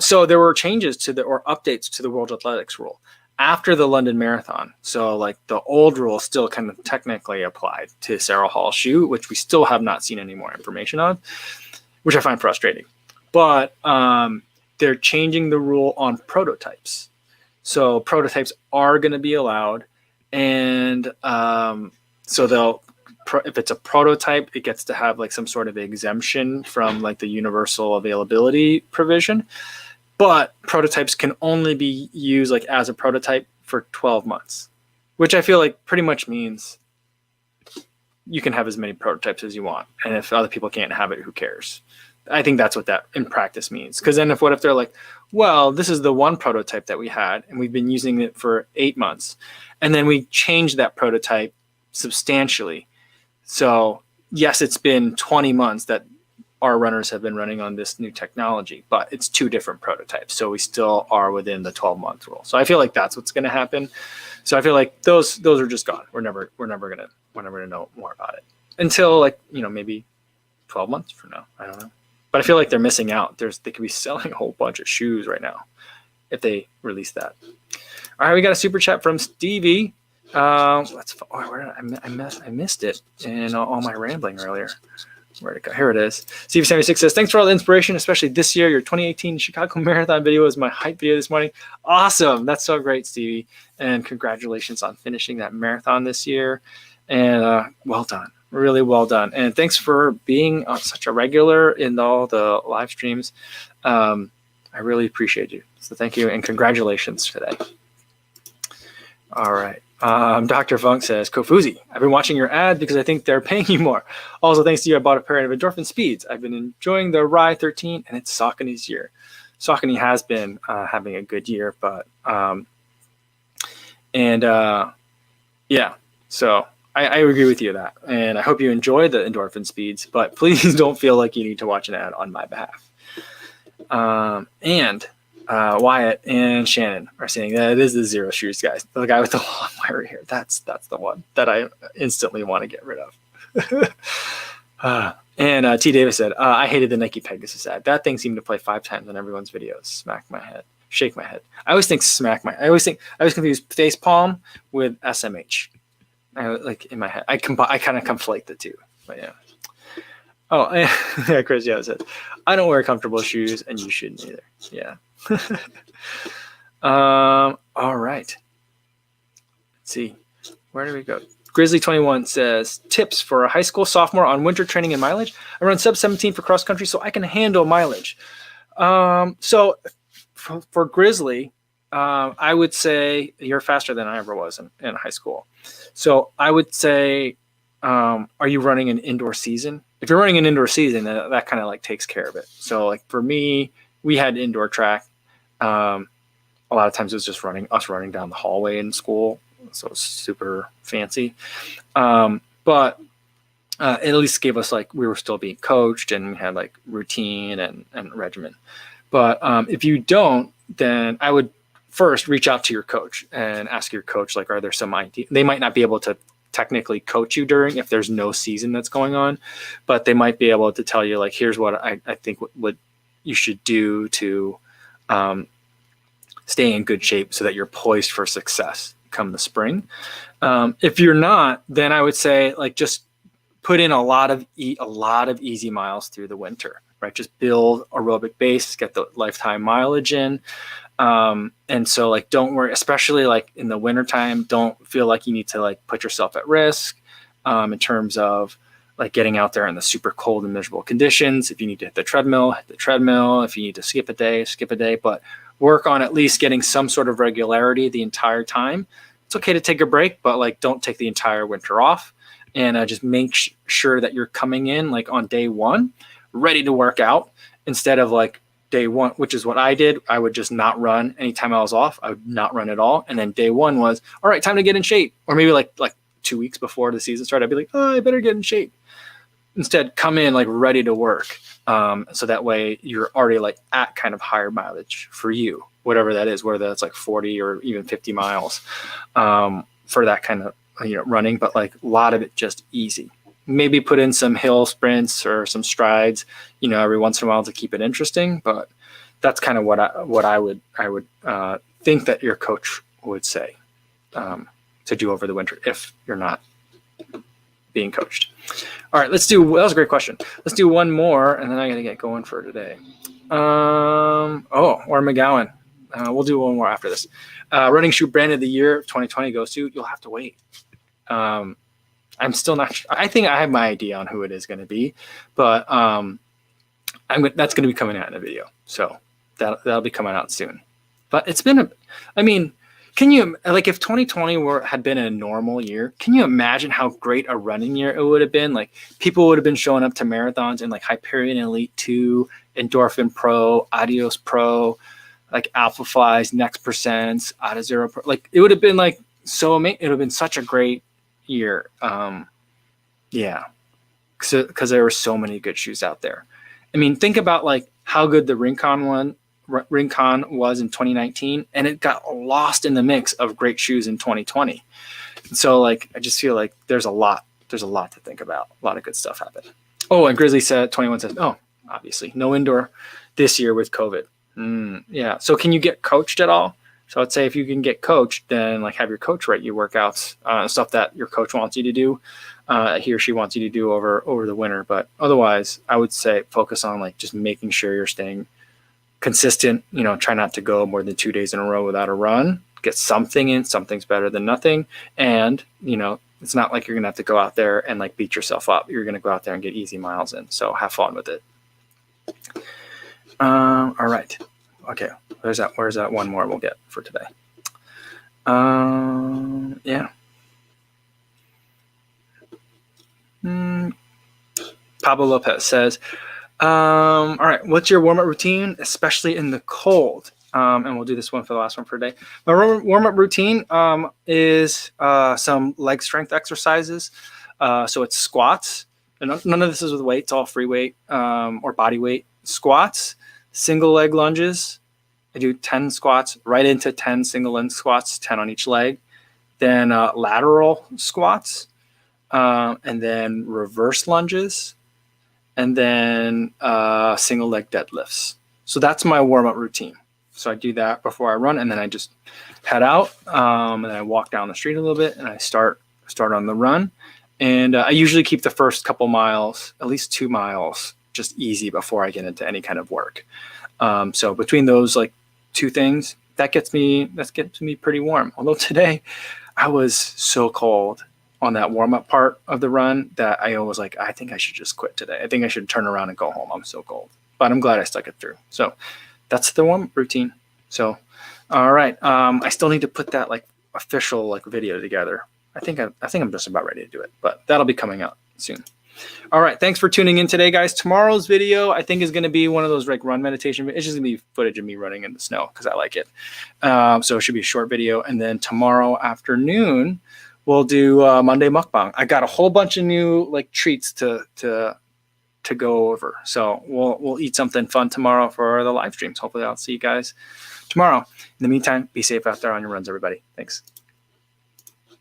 So there were changes or updates to the World Athletics rule after the London Marathon. So like the old rule still kind of technically applied to Sarah Hall shoe, which we still have not seen any more information on, which I find frustrating. But they're changing the rule on prototypes. So prototypes are going to be allowed. And so if it's a prototype, it gets to have like some sort of exemption from like the universal availability provision. But prototypes can only be used like as a prototype for 12 months, which I feel like pretty much means you can have as many prototypes as you want. And if other people can't have it, who cares? I think that's what that in practice means. Because then what if they're like, well, this is the one prototype that we had and we've been using it for 8 months. And then we changed that prototype substantially. So yes, it's been 20 months that our runners have been running on this new technology, but it's 2 different prototypes. So we still are within the 12-month rule. So I feel like that's what's going to happen. So I feel like those are just gone. We're never gonna know more about it until like, maybe 12 months from now. I don't know. But I feel like they're missing out. They could be selling a whole bunch of shoes right now if they release that. All right, we got a super chat from Stevie. I missed it in all my rambling earlier. Where'd it go? Here it is. Stevie76 says, thanks for all the inspiration, especially this year. Your 2018 Chicago Marathon video was my hype video this morning. Awesome. That's so great, Stevie. And congratulations on finishing that marathon this year. And well done. Really well done. And thanks for being such a regular in all the live streams. I really appreciate you. So thank you and congratulations today. All right. Dr. Funk says, Kofuzi, I've been watching your ad because I think they're paying you more. Also, thanks to you, I bought a pair of Endorphin Speeds. I've been enjoying the Rye 13 and it's Saucony's year. Saucony has been having a good year, but yeah, so I agree with you that. And I hope you enjoy the Endorphin Speeds, but please don't feel like you need to watch an ad on my behalf. Wyatt and Shannon are saying that it is the Zero Shoes guys, the guy with the long wiry hair. That's the one that I instantly want to get rid of. And T. Davis said, I hated the Nike Pegasus ad. That thing seemed to play 5 times on everyone's videos. Smack my head, shake my head. I always confuse face palm with SMH. Like in my head, I kind of conflate the two. But yeah. Oh, yeah, Chris, yeah, said, I don't wear comfortable shoes, and you shouldn't either. Yeah. All right. Let's see. Where do we go? Grizzly21 says, tips for a high school sophomore on winter training and mileage. I run sub 17 for cross country, so I can handle mileage. So for Grizzly, I would say you're faster than I ever was in high school. So I would say, are you running an indoor season? If you're running an indoor season, that kind of like takes care of it. So like for me, we had indoor track. A lot of times it was just running down the hallway in school so super fancy. But it at least gave us like, we were still being coached and we had like routine and regimen. But if you don't, then I would first reach out to your coach and ask your coach, like, are there some ideas? They might not be able to technically coach you during, if there's no season that's going on, but they might be able to tell you, like, here's what I think what you should do to stay in good shape so that you're poised for success come the spring. If you're not, then I would say, like, just put in a lot of easy miles through the winter, right? Just build aerobic base, get the lifetime mileage in. And so, like, don't worry, especially like in the wintertime, don't feel like you need to like put yourself at risk in terms of like getting out there in the super cold and miserable conditions. If you need to hit the treadmill, hit the treadmill. If you need to skip a day, but work on at least getting some sort of regularity the entire time. It's okay to take a break, but like, don't take the entire winter off. And just make sure that you're coming in like on day one, ready to work out, instead of like day one, which is what I did. I would just not run anytime I was off. I would not run at all. And then day one was, all right, time to get in shape. Or maybe like 2 weeks before the season started, I'd be like, oh, I better get in shape. Instead, come in like ready to work. So that way you're already like at kind of higher mileage for you, whatever that is, whether that's like 40 or even 50 miles for that kind of, running, but like a lot of it just easy. Maybe put in some hill sprints or some strides, every once in a while to keep it interesting. But that's kind of what I would think that your coach would say to do over the winter if you're not being coached. All right, that was a great question. Let's do one more, and then I got to get going for today. Or McGowan. We'll do one more after this. Running shoe brand of the year 2020 goes to, you'll have to wait. I'm still not sure. I think I have my idea on who it is going to be, but that's going to be coming out in a video. So that'll be coming out soon. But it's been can you, like, if 2020 had been a normal year, can you imagine how great a running year it would have been? Like, people would have been showing up to marathons in like Hyperion Elite 2, Endorphin Pro, Adios Pro, like Alpha Flies, Next Percents, Auto Zero Pro. Like, it would have been like so amazing. It would have been such a great year. Yeah. Because there were so many good shoes out there. I mean, think about like how good the Rincon was in 2019, and it got lost in the mix of great shoes in 2020. So like, I just feel like there's a lot to think about. A lot of good stuff happened. Oh, and Grizzly said, 21 says, oh, obviously no indoor this year with COVID. Yeah. So can you get coached at all? So I'd say if you can get coached, then like have your coach write you workouts, stuff that your coach wants you to do, he or she wants you to do over the winter. But otherwise, I would say focus on like just making sure you're staying consistent. Try not to go more than 2 days in a row without a run. Get something in. Something's better than nothing. And it's not like you're gonna have to go out there and like beat yourself up. You're gonna go out there and get easy miles in. So have fun with it. All right. Okay. Where's that one more we'll get for today? Yeah. Pablo Lopez says, all right, what's your warm-up routine, especially in the cold? And we'll do this one for the last one for today. My warm-up routine is some leg strength exercises. So it's squats. And none of this is with weight. It's all free weight or body weight. Squats, single leg lunges. I do 10 squats right into 10 single leg squats, 10 on each leg. Then lateral squats, and then reverse lunges, and then single leg deadlifts. So that's my warm-up routine. So I do that before I run, and then I just head out, and then I walk down the street a little bit, and I start on the run. And I usually keep the first couple miles, at least 2 miles, just easy before I get into any kind of work. So between those like 2 things, that gets me pretty warm. Although today I was so cold on that warm-up part of the run that I was like, I think I should just quit today. I think I should turn around and go home. I'm so cold. But I'm glad I stuck it through. So that's the warm-up routine. So, all right. I still need to put that like official like video together. I think I'm just about ready to do it, but that'll be coming out soon. All right. Thanks for tuning in today, guys. Tomorrow's video, I think, is going to be one of those like run meditation. It's just going to be footage of me running in the snow because I like it. So it should be a short video. And then tomorrow afternoon, we'll do Monday mukbang. I got a whole bunch of new like treats to go over. So we'll eat something fun tomorrow for the live streams. Hopefully I'll see you guys tomorrow. In the meantime, be safe out there on your runs, everybody. Thanks.